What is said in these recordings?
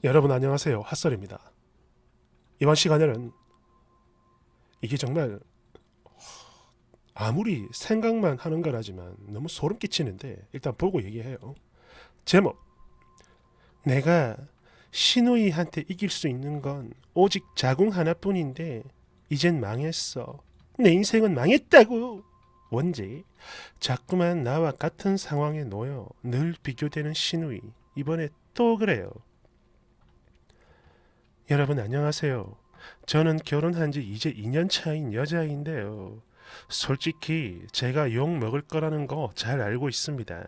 여러분 안녕하세요. 핫설입니다. 이번 시간에는 이게 정말 아무리 생각만 하는 거라지만 너무 소름 끼치는데 일단 보고 얘기해요. 제목: 내가 신우이한테 이길 수 있는 건 오직 자궁 하나뿐인데 이젠 망했어. 내 인생은 망했다고. 원제: 자꾸만 나와 같은 상황에 놓여 늘 비교되는 신우이. 이번에 또 그래요. 여러분 안녕하세요. 저는 결혼한 지 이제 2년 차인 여자인데요. 솔직히 제가 욕 먹을 거라는 거 잘 알고 있습니다.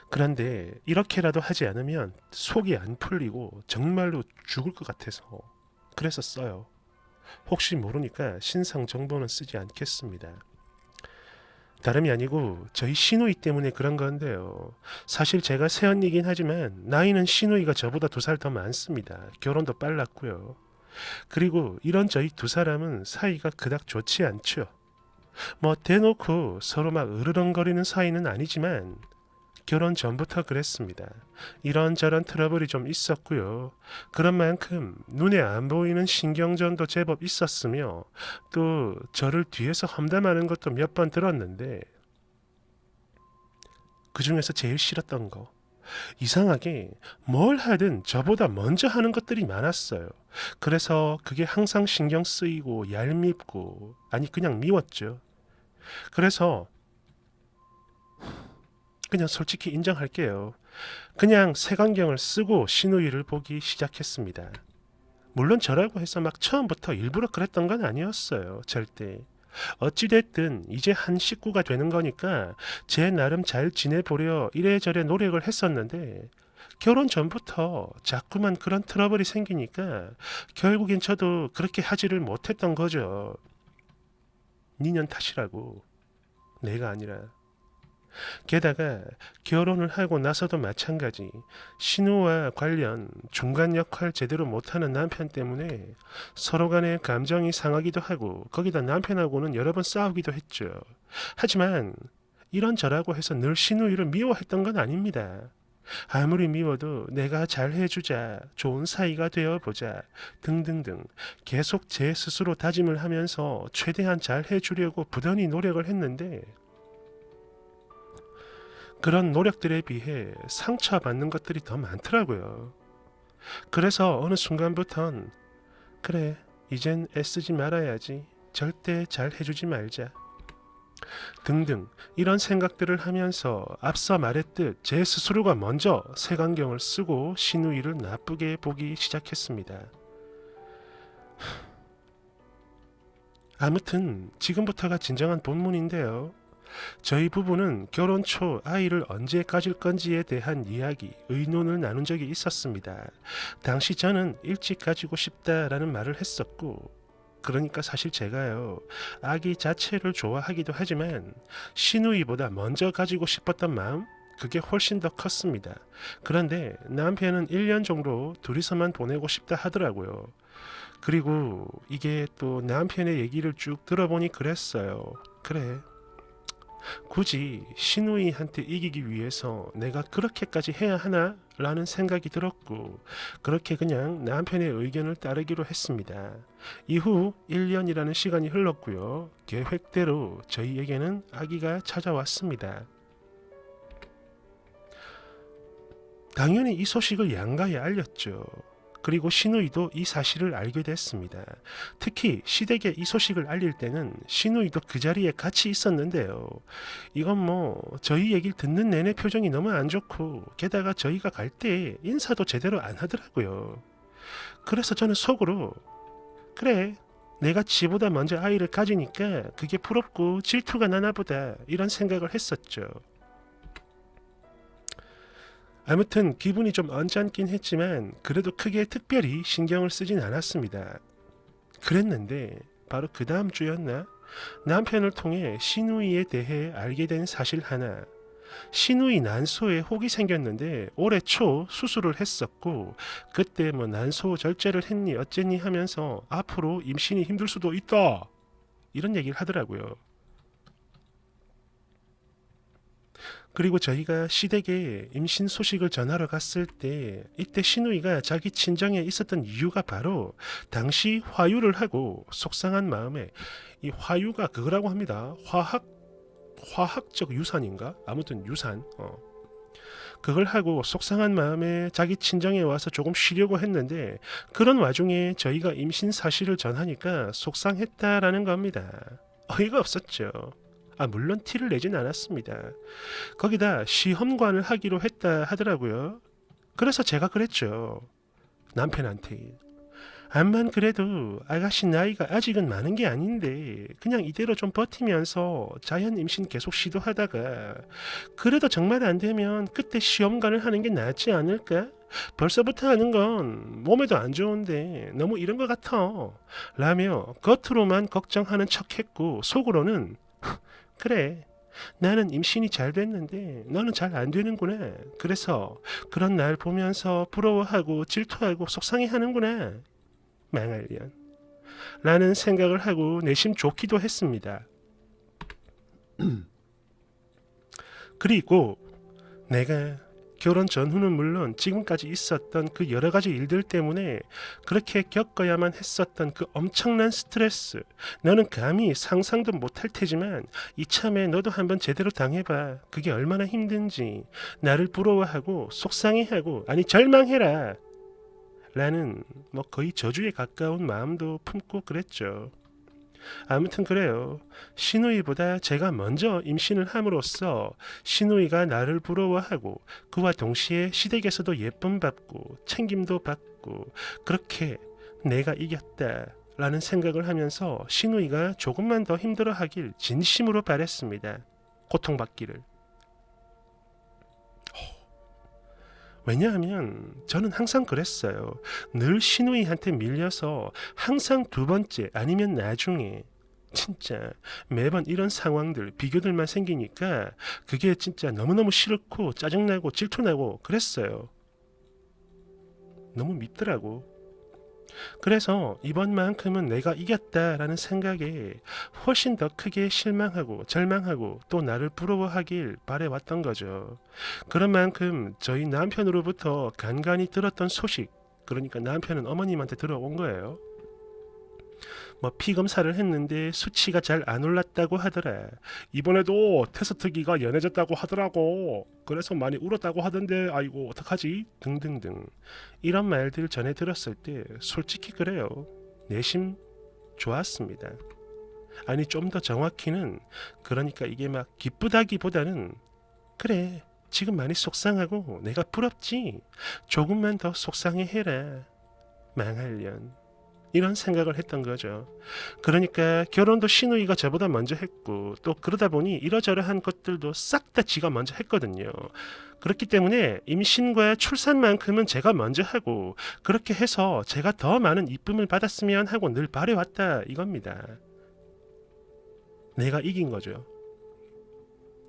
그런데 이렇게라도 하지 않으면 속이 안 풀리고 정말로 죽을 것 같아서 그래서 써요. 혹시 모르니까 신상 정보는 쓰지 않겠습니다. 다름이 아니고 저희 시누이 때문에 그런 건데요. 사실 제가 새언니긴 하지만 나이는 시누이가 저보다 2살 더 많습니다. 결혼도 빨랐고요. 그리고 이런 저희 두 사람은 사이가 그닥 좋지 않죠. 뭐 대놓고 서로 막 으르렁거리는 사이는 아니지만 결혼 전부터 그랬습니다. 이런저런 트러블이 좀 있었고요. 그런 만큼 눈에 안 보이는 신경전도 제법 있었으며 또 저를 뒤에서 험담하는 것도 몇 번 들었는데 그 중에서 제일 싫었던 거, 이상하게 뭘 하든 저보다 먼저 하는 것들이 많았어요. 그래서 그게 항상 신경 쓰이고 얄밉고, 아니 그냥 미웠죠. 그래서 그냥 솔직히 인정할게요. 그냥 색안경을 쓰고 신우이를 보기 시작했습니다. 물론 저라고 해서 막 처음부터 일부러 그랬던 건 아니었어요. 절대. 어찌됐든 이제 한 식구가 되는 거니까 제 나름 잘 지내보려 이래저래 노력을 했었는데 결혼 전부터 자꾸만 그런 트러블이 생기니까 결국엔 저도 그렇게 하지를 못했던 거죠. 니년 탓이라고. 내가 아니라. 게다가 결혼을 하고 나서도 마찬가지. 신우와 관련 중간 역할 제대로 못하는 남편 때문에 서로 간에 감정이 상하기도 하고 거기다 남편하고는 여러 번 싸우기도 했죠. 하지만 이런저라고 해서 늘 신우이를 미워했던 건 아닙니다. 아무리 미워도 내가 잘해주자, 좋은 사이가 되어보자 등등등 계속 제 스스로 다짐을 하면서 최대한 잘해주려고 부단히 노력을 했는데 그런 노력들에 비해 상처받는 것들이 더 많더라고요. 그래서 어느 순간부턴 그래, 이젠 애쓰지 말아야지, 절대 잘 해주지 말자 등등 이런 생각들을 하면서 앞서 말했듯 제 스스로가 먼저 색안경을 쓰고 신우이를 나쁘게 보기 시작했습니다. 아무튼 지금부터가 진정한 본문인데요. 저희 부부는 결혼 초 아이를 언제 가질 건지에 대한 이야기, 의논을 나눈 적이 있었습니다. 당시 저는 일찍 가지고 싶다라는 말을 했었고, 그러니까 사실 제가요, 아기 자체를 좋아하기도 하지만, 시누이보다 먼저 가지고 싶었던 마음? 그게 훨씬 더 컸습니다. 그런데 남편은 1년 정도 둘이서만 보내고 싶다 하더라고요. 그리고 이게 또 남편의 얘기를 쭉 들어보니 그랬어요. 그래, 굳이 신우이한테 이기기 위해서 내가 그렇게까지 해야 하나? 라는 생각이 들었고 그렇게 그냥 남편의 의견을 따르기로 했습니다. 이후 1년이라는 시간이 흘렀고요. 계획대로 저희에게는 아기가 찾아왔습니다. 당연히 이 소식을 양가에 알렸죠. 그리고 신우이도 이 사실을 알게 됐습니다. 특히 시댁에 이 소식을 알릴 때는 신우이도 그 자리에 같이 있었는데요. 이건 뭐 저희 얘기를 듣는 내내 표정이 너무 안 좋고 게다가 저희가 갈 때 인사도 제대로 안 하더라고요. 그래서 저는 속으로 그래, 내가 지보다 먼저 아이를 가지니까 그게 부럽고 질투가 나나 보다 이런 생각을 했었죠. 아무튼 기분이 좀 언짢긴 했지만 그래도 크게 특별히 신경을 쓰진 않았습니다. 그랬는데 바로 그 다음 주였나? 남편을 통해 시누이에 대해 알게 된 사실 하나. 시누이 난소에 혹이 생겼는데 올해 초 수술을 했었고 그때 뭐 난소 절제를 했니 어쨌니 하면서 앞으로 임신이 힘들 수도 있다 이런 얘기를 하더라고요. 그리고 저희가 시댁에 임신 소식을 전하러 갔을 때 이때 신우이가 자기 친정에 있었던 이유가 바로 당시 화유를 하고 속상한 마음에 이 화유가 그거라고 합니다. 화학적 유산인가? 아무튼 유산. 그걸 하고 속상한 마음에 자기 친정에 와서 조금 쉬려고 했는데 그런 와중에 저희가 임신 사실을 전하니까 속상했다라는 겁니다. 어이가 없었죠. 물론 티를 내진 않았습니다. 거기다 시험관을 하기로 했다 하더라고요. 그래서 제가 그랬죠. 남편한테. 암만 그래도 아가씨 나이가 아직은 많은 게 아닌데 그냥 이대로 좀 버티면서 자연 임신 계속 시도하다가 그래도 정말 안 되면 그때 시험관을 하는 게 낫지 않을까? 벌써부터 하는 건 몸에도 안 좋은데 너무 이런 것 같아. 라며 겉으로만 걱정하는 척했고 속으로는 그래. 나는 임신이 잘 됐는데 너는 잘 안 되는구나. 그래서 그런 날 보면서 부러워하고 질투하고 속상해하는구나. 망할년. 라는 생각을 하고 내심 좋기도 했습니다. 그리고 내가 결혼 전후는 물론 지금까지 있었던 그 여러 가지 일들 때문에 그렇게 겪어야만 했었던 그 엄청난 스트레스 너는 감히 상상도 못할 테지만 이참에 너도 한번 제대로 당해봐. 그게 얼마나 힘든지 나를 부러워하고 속상해하고 아니 절망해라 라는 거의 저주에 가까운 마음도 품고 그랬죠. 아무튼 그래요. 시누이보다 제가 먼저 임신을 함으로써 시누이가 나를 부러워하고 그와 동시에 시댁에서도 예쁨 받고 챙김도 받고 그렇게 내가 이겼다 라는 생각을 하면서 시누이가 조금만 더 힘들어하길 진심으로 바랬습니다. 고통받기를. 왜냐하면 저는 항상 그랬어요. 늘 시누이한테 밀려서 항상 두 번째 아니면 나중에 진짜 매번 이런 상황들 비교들만 생기니까 그게 진짜 너무너무 싫고 짜증나고 질투나고 그랬어요. 너무 밉더라고. 그래서 이번만큼은 내가 이겼다라는 생각에 훨씬 더 크게 실망하고 절망하고 또 나를 부러워하길 바래왔던 거죠. 그런 만큼 저희 남편으로부터 간간히 들었던 소식, 그러니까 남편은 어머님한테 들어온 거예요. 피 검사를 했는데 수치가 잘 안 올랐다고 하더라. 이번에도 테스트기가 연해졌다고 하더라고. 그래서 많이 울었다고 하던데 아이고 어떡하지? 등등등. 이런 말들 전해 들었을 때 솔직히 그래요. 내심 좋았습니다. 아니 좀 더 정확히는 그러니까 이게 막 기쁘다기보다는 그래 지금 많이 속상하고 내가 부럽지. 조금만 더 속상해 해라. 망할년. 이런 생각을 했던 거죠. 그러니까 결혼도 시누이가 저보다 먼저 했고 또 그러다 보니 이러저러한 것들도 싹 다 지가 먼저 했거든요. 그렇기 때문에 임신과 출산만큼은 제가 먼저 하고 그렇게 해서 제가 더 많은 이쁨을 받았으면 하고 늘 바래왔다 이겁니다. 내가 이긴 거죠.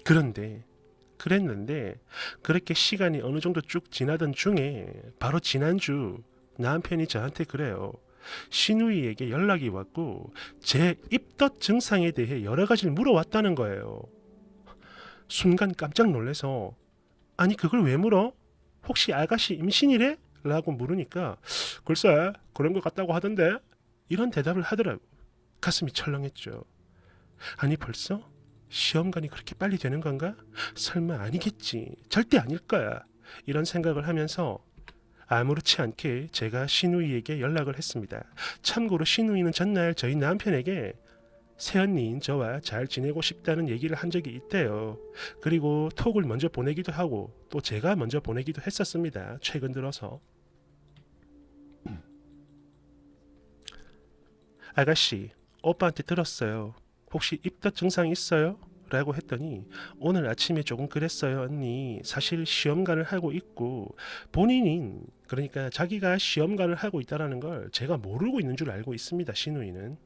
그랬는데 그렇게 시간이 어느 정도 쭉 지나던 중에 바로 지난주 남편이 저한테 그래요. 시누이에게 연락이 왔고 제 입덧 증상에 대해 여러 가지를 물어왔다는 거예요. 순간 깜짝 놀라서 아니 그걸 왜 물어? 혹시 아가씨 임신이래? 라고 물으니까 글쎄 그런 것 같다고 하던데 이런 대답을 하더라고. 가슴이 철렁했죠. 아니 벌써? 시험관이 그렇게 빨리 되는 건가? 설마 아니겠지. 절대 아닐 거야. 이런 생각을 하면서 아무렇지 않게 제가 시누이에게 연락을 했습니다. 참고로 시누이는 전날 저희 남편에게 새언니인 저와 잘 지내고 싶다는 얘기를 한 적이 있대요. 그리고 톡을 먼저 보내기도 하고 또 제가 먼저 보내기도 했었습니다. 최근 들어서. 아가씨, 오빠한테 들었어요. 혹시 입덧 증상 있어요? 라고 했더니 오늘 아침에 조금 그랬어요 언니. 사실 시험관을 하고 있고 본인인 그러니까 자기가 시험관을 하고 있다는 걸 제가 모르고 있는 줄 알고 있습니다. 시누이는.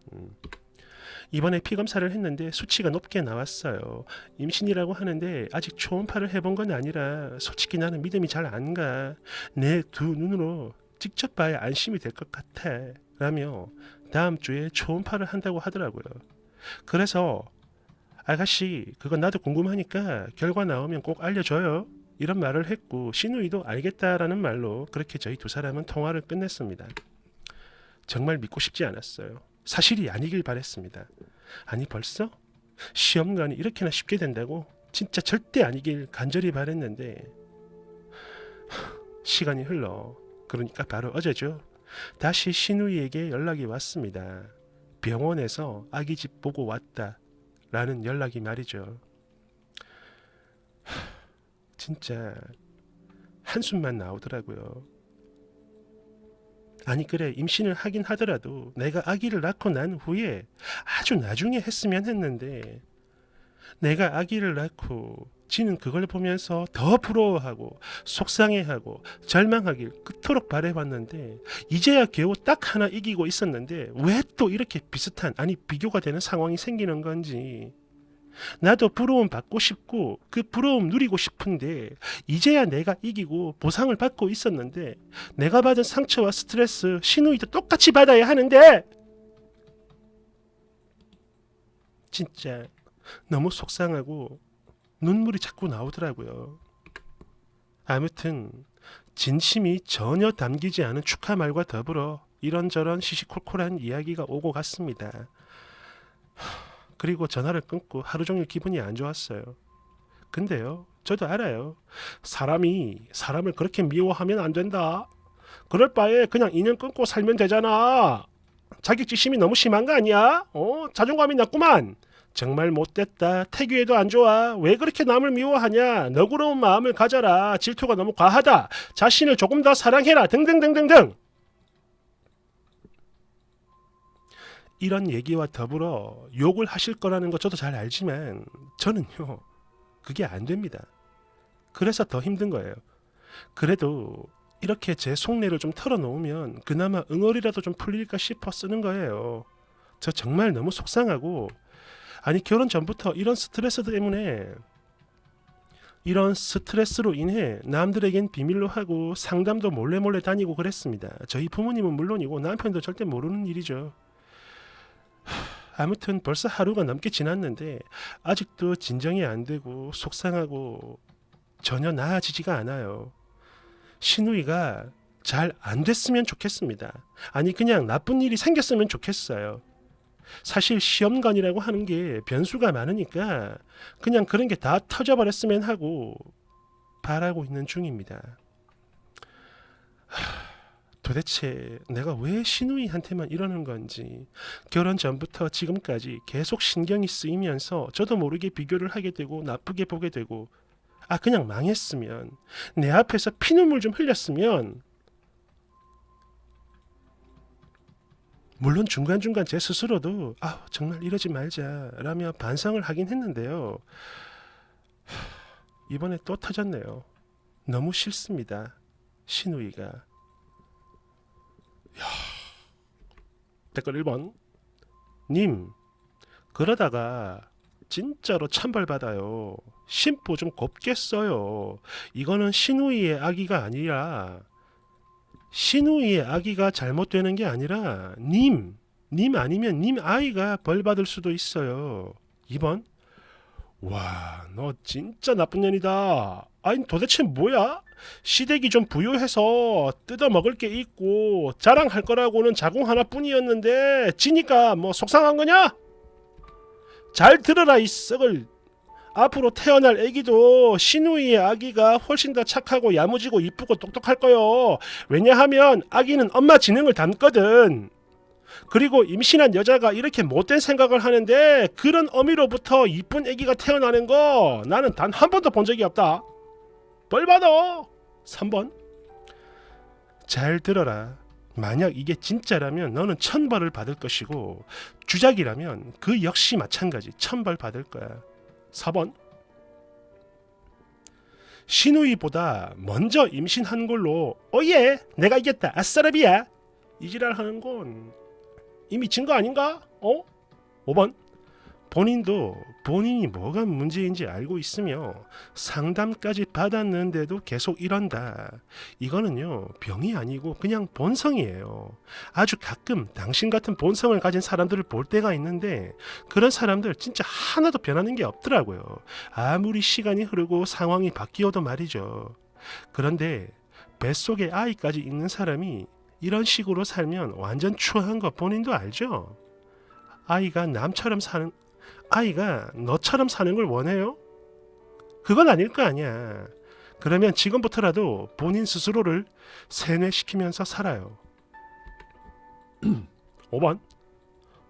이번에 피검사를 했는데 수치가 높게 나왔어요. 임신이라고 하는데 아직 초음파를 해본 건 아니라 솔직히 나는 믿음이 잘 안 가. 내 두 눈으로 직접 봐야 안심이 될 것 같아. 라며 다음 주에 초음파를 한다고 하더라고요. 그래서 아가씨 그건 나도 궁금하니까 결과 나오면 꼭 알려줘요. 이런 말을 했고 신우이도 알겠다라는 말로 그렇게 저희 두 사람은 통화를 끝냈습니다. 정말 믿고 싶지 않았어요. 사실이 아니길 바랬습니다. 아니 벌써? 시험관이 이렇게나 쉽게 된다고? 진짜 절대 아니길 간절히 바랬는데 시간이 흘러 그러니까 바로 어제죠. 다시 신우이에게 연락이 왔습니다. 병원에서 아기 집 보고 왔다 라는 연락이 말이죠. 진짜 한숨만 나오더라고요. 아니 그래 임신을 하긴 하더라도 내가 아기를 낳고 난 후에 아주 나중에 했으면 했는데 내가 아기를 낳고 지는 그걸 보면서 더 부러워하고 속상해하고 절망하길 그토록 바래봤는데 이제야 겨우 딱 하나 이기고 있었는데 왜 또 이렇게 비슷한 아니 비교가 되는 상황이 생기는 건지 나도 부러움 받고 싶고 그 부러움 누리고 싶은데 이제야 내가 이기고 보상을 받고 있었는데 내가 받은 상처와 스트레스 신우이도 똑같이 받아야 하는데 진짜 너무 속상하고 눈물이 자꾸 나오더라고요. 아무튼 진심이 전혀 담기지 않은 축하 말과 더불어 이런저런 시시콜콜한 이야기가 오고 갔습니다. 그리고 전화를 끊고 하루 종일 기분이 안 좋았어요. 근데요, 저도 알아요. 사람이 사람을 그렇게 미워하면 안 된다. 그럴 바에 그냥 인연 끊고 살면 되잖아. 자격지심이 너무 심한 거 아니야? 자존감이 낮구만. 정말 못됐다. 태교에도 안 좋아. 왜 그렇게 남을 미워하냐. 너그러운 마음을 가져라. 질투가 너무 과하다. 자신을 조금 더 사랑해라. 등등등등등. 이런 얘기와 더불어 욕을 하실 거라는 거 저도 잘 알지만 저는요 그게 안 됩니다. 그래서 더 힘든 거예요. 그래도 이렇게 제 속내를 좀 털어놓으면 그나마 응어리라도 좀 풀릴까 싶어 쓰는 거예요. 저 정말 너무 속상하고 아니 결혼 전부터 이런 스트레스로 인해 남들에겐 비밀로 하고 상담도 몰래 다니고 그랬습니다. 저희 부모님은 물론이고 남편도 절대 모르는 일이죠. 아무튼 벌써 하루가 넘게 지났는데 아직도 진정이 안 되고 속상하고 전혀 나아지지가 않아요. 신우이가 잘 안 됐으면 좋겠습니다. 아니 그냥 나쁜 일이 생겼으면 좋겠어요. 사실 시험관이라고 하는 게 변수가 많으니까 그냥 그런 게 다 터져버렸으면 하고 바라고 있는 중입니다. 도대체 내가 왜 신우이한테만 이러는 건지 결혼 전부터 지금까지 계속 신경이 쓰이면서 저도 모르게 비교를 하게 되고 나쁘게 보게 되고 그냥 망했으면 내 앞에서 피눈물 좀 흘렸으면 물론 중간중간 제 스스로도 정말 이러지 말자라며 반성을 하긴 했는데요. 이번에 또 터졌네요. 너무 싫습니다. 신우이가. 댓글 1번 님 그러다가 진짜로 찬벌받아요. 심보 좀 곱게 써요. 이거는 신우이의 아기가 아니라 신우이의 아기가 잘못되는 게 아니라 님 아니면 님 아이가 벌받을 수도 있어요. 2번 와, 너 진짜 나쁜 년이다. 아니 도대체 뭐야? 시댁이 좀 부유해서 뜯어먹을 게 있고 자랑할 거라고는 자궁 하나뿐이었는데 지니까 뭐 속상한 거냐? 잘 들어라 이 썩을. 앞으로 태어날 애기도 신우이의 아기가 훨씬 더 착하고 야무지고 이쁘고 똑똑할 거요. 왜냐하면 아기는 엄마 지능을 담거든. 그리고 임신한 여자가 이렇게 못된 생각을 하는데 그런 어미로부터 이쁜 애기가 태어나는 거 나는 단 한 번도 본 적이 없다. 벌 받아. 3번 잘 들어라. 만약 이게 진짜라면 너는 1000벌을 받을 것이고 주작이라면 그 역시 마찬가지 1000벌 받을 거야. 4번 신우이보다 먼저 임신한 걸로 오예 내가 이겼다 아싸라비야 이지랄 하는 건 이미 진 거 아닌가? 5번 본인도 본인이 뭐가 문제인지 알고 있으며 상담까지 받았는데도 계속 이런다. 이거는요, 병이 아니고 그냥 본성이에요. 아주 가끔 당신 같은 본성을 가진 사람들을 볼 때가 있는데 그런 사람들 진짜 하나도 변하는 게 없더라고요. 아무리 시간이 흐르고 상황이 바뀌어도 말이죠. 그런데 뱃속에 아이까지 있는 사람이 이런 식으로 살면 완전 추한 거 본인도 알죠? 아이가 남처럼 사는 아이가 너처럼 사는 걸 원해요? 그건 아닐 거 아니야. 그러면 지금부터라도 본인 스스로를 세뇌시키면서 살아요. 5번.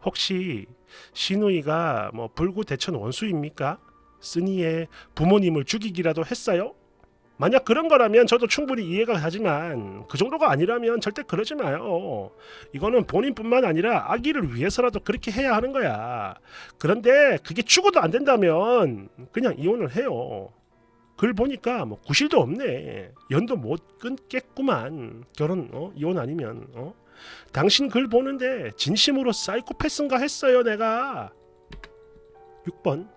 혹시 시누이가 뭐 불구대천 원수입니까? 쓰니에 부모님을 죽이기라도 했어요? 만약 그런 거라면 저도 충분히 이해가 가지만 그 정도가 아니라면 절대 그러지 마요. 이거는 본인뿐만 아니라 아기를 위해서라도 그렇게 해야 하는 거야. 그런데 그게 죽어도 안 된다면 그냥 이혼을 해요. 글 보니까 뭐 구실도 없네. 연도 못 끊겠구만. 결혼 이혼 아니면 당신 글 보는데 진심으로 사이코패스인가 했어요 내가. 6번.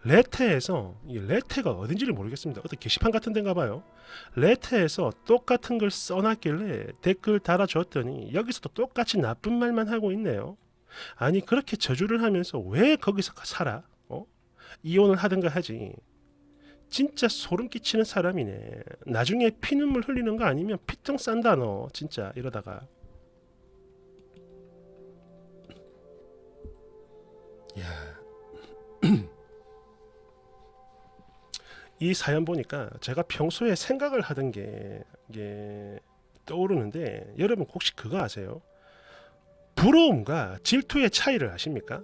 레테에서 이 레테가 어딘지를 모르겠습니다. 어떤 게시판 같은 데인가 봐요. 레테에서 똑같은 걸 써놨길래 댓글 달아줬더니 여기서도 똑같이 나쁜 말만 하고 있네요. 아니 그렇게 저주를 하면서 왜 거기서 살아? 이혼을 하든가 하지. 진짜 소름 끼치는 사람이네. 나중에 피눈물 흘리는 거 아니면 피똥 싼다 너 진짜 이러다가. 야. 이 사연 보니까 제가 평소에 생각을 하던 게 이게 떠오르는데 여러분 혹시 그거 아세요? 부러움과 질투의 차이를 아십니까?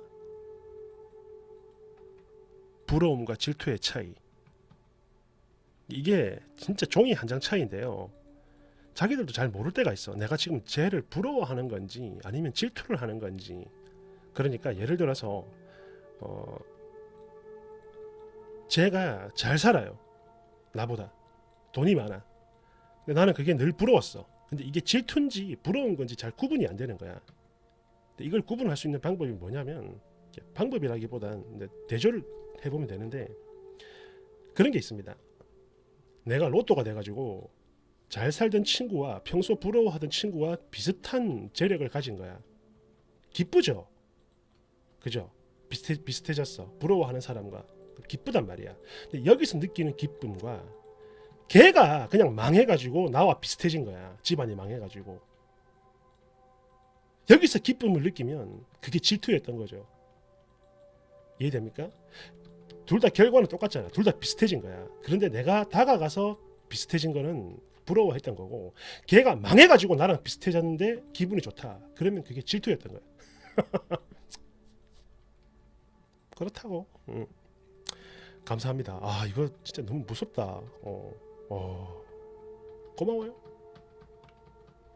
부러움과 질투의 차이. 이게 진짜 종이 한 장 차이인데요. 자기들도 잘 모를 때가 있어. 내가 지금 쟤를 부러워하는 건지 아니면 질투를 하는 건지. 그러니까 예를 들어서 쟤가 잘 살아요. 나보다 돈이 많아. 근데 나는 그게 늘 부러웠어. 근데 이게 질투인지 부러운 건지 잘 구분이 안 되는 거야. 근데 이걸 구분할 수 있는 방법이 뭐냐면 방법이라기보단 대조를 해보면 되는데 그런 게 있습니다. 내가 로또가 돼가지고 잘 살던 친구와 평소 부러워하던 친구와 비슷한 재력을 가진 거야. 기쁘죠? 그죠? 비슷해졌어. 부러워하는 사람과 기쁘단 말이야. 근데 여기서 느끼는 기쁨과 걔가 그냥 망해가지고 나와 비슷해진 거야. 집안이 망해가지고. 여기서 기쁨을 느끼면 그게 질투였던 거죠. 이해됩니까? 둘 다 결과는 똑같잖아. 둘 다 비슷해진 거야. 그런데 내가 다가가서 비슷해진 거는 부러워했던 거고 걔가 망해가지고 나랑 비슷해졌는데 기분이 좋다. 그러면 그게 질투였던 거야. 그렇다고. 감사합니다. 아 이거 진짜 너무 무섭다. 고마워요.